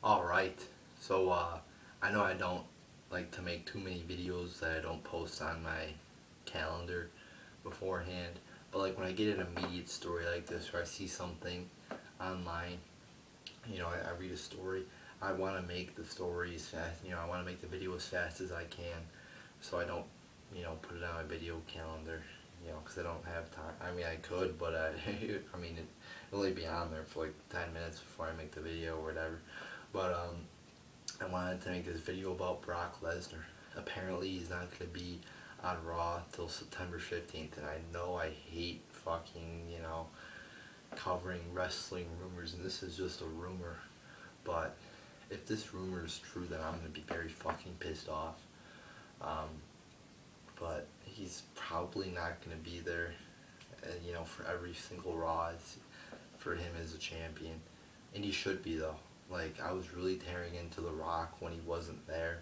Alright, so I know I don't like to make too many videos that I don't post on my calendar beforehand, but like when I get an immediate story like this or I see something online, I read a story, I want to make the story as fast, I want to make the video as fast as I can, so I don't, put it on my video calendar, because I don't have time. I mean, I could, but I mean, it'll only be on there for like 10 minutes before I make the video or whatever. But I wanted to make this video about Brock Lesnar. Apparently he's not going to be on Raw till September 15th, and I know I hate fucking, covering wrestling rumors, and this is just a rumor, but if this rumor is true, then I'm going to be very fucking pissed off. But he's probably not going to be there, for every single Raw for him as a champion, and he should be though. Like, I was really tearing into The Rock when he wasn't there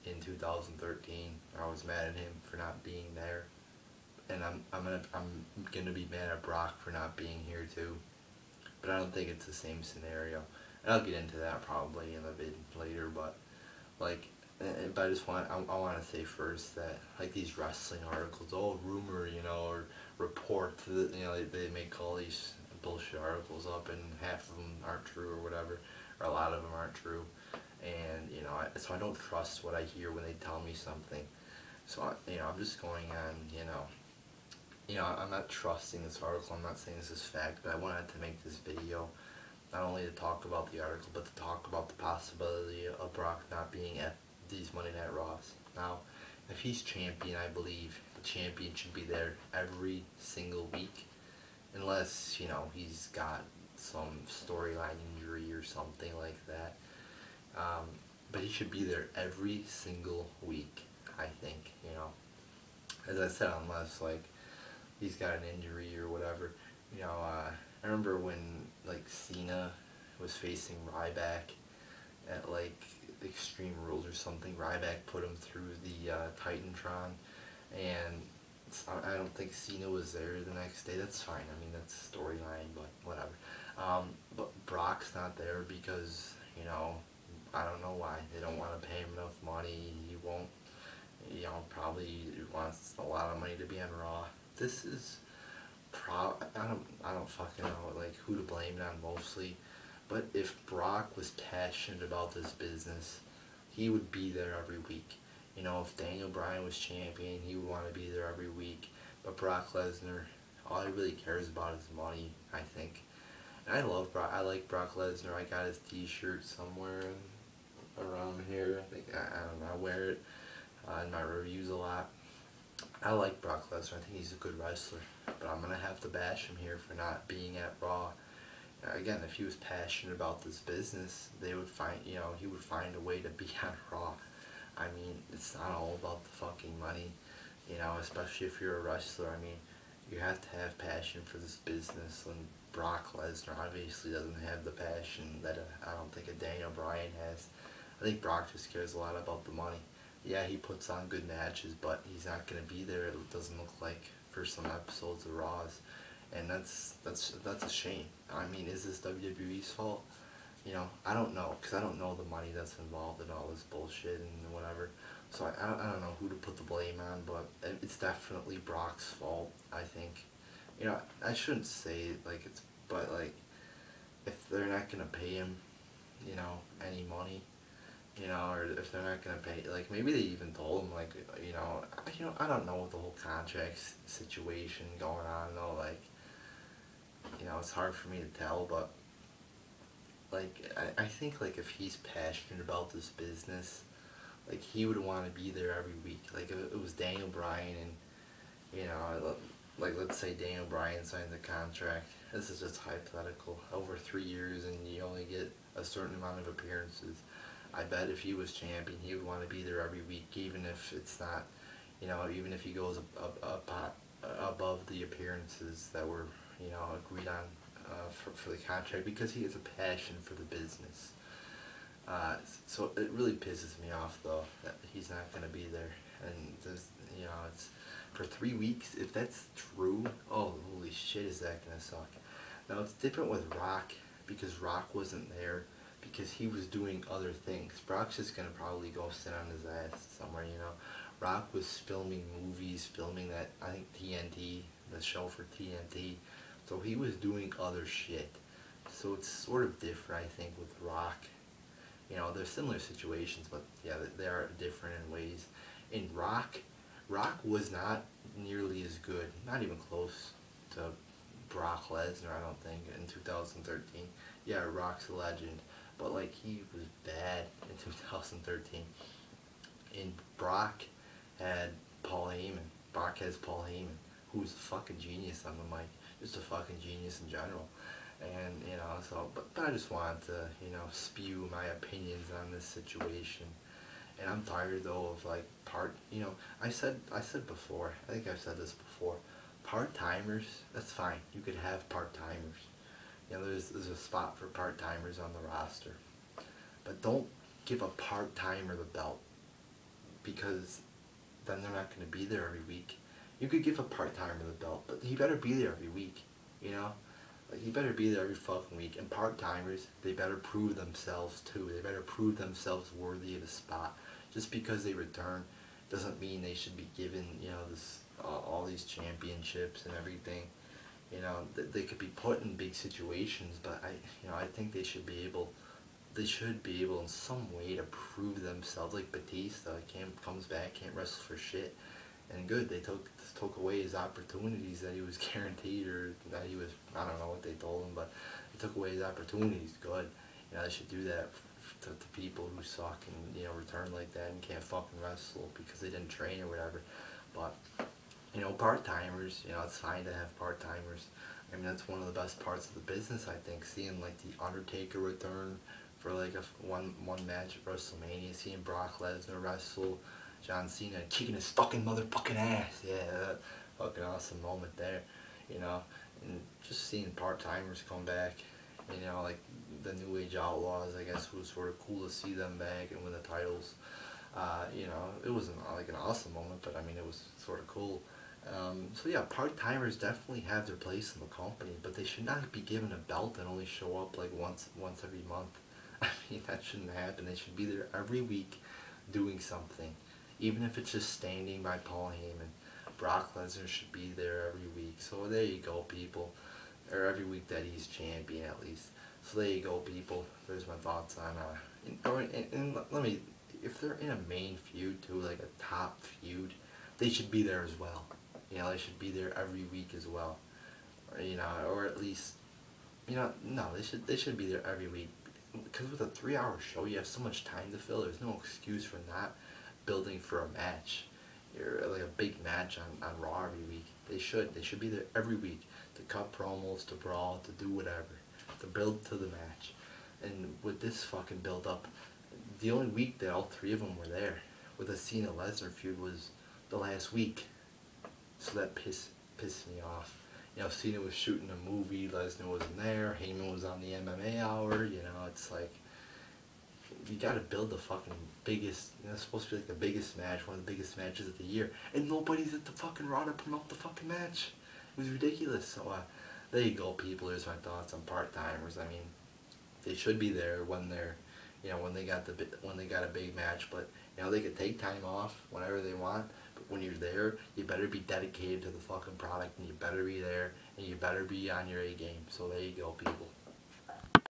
in 2013. I was mad at him for not being there, and I'm gonna be mad at Brock for not being here too. But I don't think it's the same scenario. And I'll get into that probably in a bit later. But like, but I want to say first that like these wrestling articles, oh rumor, or report, they make all these bullshit articles up, and half of them aren't true or whatever, or a lot of them aren't true, and so I don't trust what I hear when they tell me something. So I'm just going on, I'm not trusting this article. I'm not saying this is fact, but I wanted to make this video not only to talk about the article, but to talk about the possibility of Brock not being at these Monday Night Raws. Now, if he's champion, I believe the champion should be there every single week, unless he's got some storyline injury or something like that. But he should be there every single week, I think. As I said, unless like he's got an injury or whatever. I remember when like Cena was facing Ryback at like Extreme Rules or something. Ryback put him through the Titantron, and I don't think Cena was there the next day. That's fine. I mean, that's storyline, but whatever. But Brock's not there because, I don't know why. They don't want to pay him enough money. He won't, probably wants a lot of money to be on Raw. This is I don't fucking know like who to blame it on mostly. But if Brock was passionate about this business, he would be there every week. If Daniel Bryan was champion, he would want to be there every week. But Brock Lesnar, all he really cares about is money, I think. And I love Brock. I like Brock Lesnar. I got his t-shirt somewhere around here. I think, I don't know, I wear it in my reviews a lot. I like Brock Lesnar. I think he's a good wrestler. But I'm going to have to bash him here for not being at Raw. Again, if he was passionate about this business, he would find a way to be on Raw. I mean, it's not all about the fucking money, especially if you're a wrestler. I mean, you have to have passion for this business, and Brock Lesnar obviously doesn't have the passion that I don't think a Daniel Bryan has. I think Brock just cares a lot about the money. Yeah, he puts on good matches, but he's not going to be there, it doesn't look like, for some episodes of Raws. And that's a shame. I mean, is this WWE's fault? I don't know, because I don't know the money that's involved in all this bullshit and whatever. So I don't know who to put the blame on, but it's definitely Brock's fault, I think. I shouldn't say like it's, but like, if they're not gonna pay him, any money, or if they're not gonna pay, like maybe they even told him like, I don't know the whole contract situation going on though, like, it's hard for me to tell, but like, I think like if he's passionate about this business, like he would want to be there every week. Like if it was Daniel Bryan and, like let's say Daniel Bryan signed the contract, this is just hypothetical, over 3 years, and you only get a certain amount of appearances. I bet if he was champion, he would want to be there every week, even if it's not, even if he goes above the appearances that were, agreed on for the contract, because he has a passion for the business. So it really pisses me off though that he's not going to be there, and there's, it's for 3 weeks. If that's true, oh holy shit, is that going to suck. Now it's different with Rock, because Rock wasn't there because he was doing other things. Brock's just gonna probably go sit on his ass somewhere, you know. Rock was filming movies, filming that, I think, TNT, the show for TNT. So he was doing other shit. So it's sort of different, I think, with Rock. You know, they're similar situations, but yeah, they are different in ways. In Rock was not nearly as good, not even close to Brock Lesnar, I don't think, in 2013. Yeah, Rock's a legend, but like he was bad in 2013. And Brock had Paul Heyman. Brock has Paul Heyman, who's a fucking genius on the mic, just a fucking genius in general. And you know, so but I just wanted to, you know, spew my opinions on this situation. And I'm tired though of like you know, I said before, I think I've said this before, part-timers, that's fine. You could have part-timers. You know, there's a spot for part-timers on the roster. But don't give a part-timer the belt, because then they're not going to be there every week. You could give a part-timer the belt, but he better be there every week, you know? Like, he better be there every fucking week. And part-timers, they better prove themselves too. They better prove themselves worthy of a spot. Just because they return doesn't mean they should be given, you know, this all these championships and everything. You know, they could be put in big situations, but I think they should be able in some way to prove themselves. Like Batista comes back, can't wrestle for shit, and good, they took away his opportunities that he was guaranteed, or that he was, I don't know what they told him, but they took away his opportunities. Good, you know, they should do that to people who suck and, you know, return like that and can't fucking wrestle because they didn't train or whatever. But you know, part-timers, you know, it's fine to have part-timers. I mean, that's one of the best parts of the business, I think, seeing like the Undertaker return for like one match at WrestleMania, seeing Brock Lesnar wrestle, John Cena kicking his fucking motherfucking ass. Yeah, that fucking awesome moment there, you know. And just seeing part-timers come back, you know, like the New Age Outlaws, I guess, was sort of cool to see them back and win the titles. You know, it wasn't like an awesome moment, but I mean, it was sort of cool. So yeah, part-timers definitely have their place in the company, but they should not be given a belt and only show up like once every month. I mean, that shouldn't happen. They should be there every week doing something, even if it's just standing by Paul Heyman. Brock Lesnar should be there every week. So there you go, people. Or every week that he's champion, at least. So there you go, people. There's my thoughts on and let me, if they're in a main feud too, like a top feud, they should be there as well. You know, they should be there every week as well. Or, you know, or at least, you know, no, they should be there every week. Because with a 3-hour show, you have so much time to fill. There's no excuse for not building for a match. You're like a big match on Raw every week. They should be there every week to cut promos, to brawl, to do whatever, to build to the match. And with this fucking build up, the only week that all three of them were there with the Cena Lesnar feud was the last week. So that pissed me off. You know, Cena was shooting a movie, Lesnar wasn't there, Heyman was on the MMA Hour, you know, it's like, you gotta build the fucking biggest, you know, it's supposed to be like the biggest match, one of the biggest matches of the year, and nobody's at the fucking Raw to promote the fucking match. It was ridiculous. So, there you go, people, there's my thoughts on part-timers. I mean, they should be there when they're, you know, when they got a big match, but, you know, they could take time off whenever they want. But when you're there, you better be dedicated to the fucking product, and you better be there, and you better be on your A game. So there you go, people.